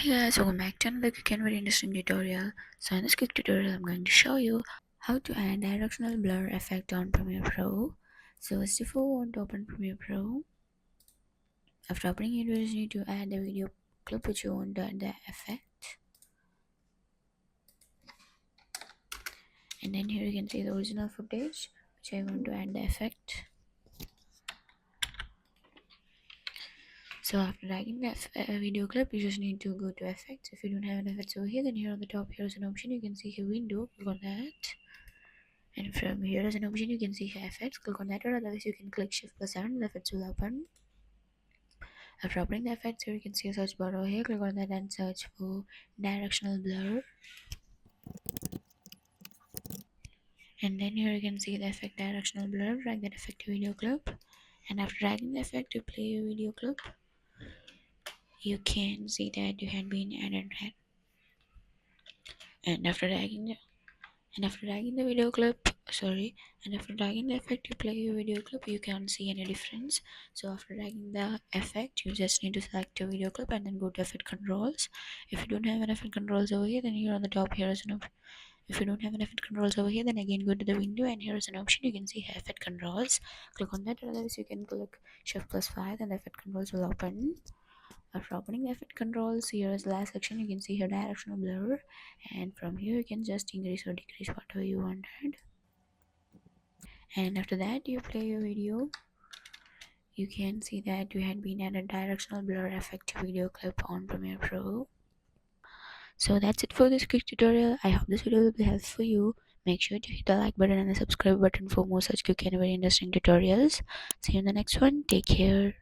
Hey guys, welcome back to another quick and very interesting tutorial. So in this quick tutorial, I'm going to show you how to add directional blur effect on Premiere Pro. So first of all, you want to open Premiere Pro. After opening it, you just need to add the video clip which you want to add the effect. And then here you can see the original footage which I want to add the effect. So after dragging the video clip, you just need to go to effects. If you don't have an effects over here, then here on the top here is an option. You can see here window, click on that. And from here as an option you can see here effects, click on that, or otherwise you can click shift+7 and the effects will open. After opening the effects, here you can see a search bar over here, click on that and search for directional blur. And then here you can see the effect directional blur, drag that effect to video clip. And after dragging the effect to play your video clip, you can see that you had been added that. And after dragging the video clip, and after dragging the effect to play your video clip, you can't see any difference. So after dragging the effect, you just need to select your video clip and then go to effect controls. If you don't have an effect controls over here, then here on the top here is an option. If you don't have an effect controls over here, then again go to the window and here is an option. You can see effect controls, click on that, or otherwise you can click shift+5 and the effect controls will open. After opening the effect controls, here is the last section. You can see here directional blur, and from here you can just increase or decrease whatever you wanted. And after that you play your video, you can see that you had been added directional blur effect to video clip on Premiere Pro. So that's it for this quick tutorial. I hope this video will be helpful for you. Make sure to hit the like button and the subscribe button for more such quick and very interesting tutorials. See you in the next one. Take care.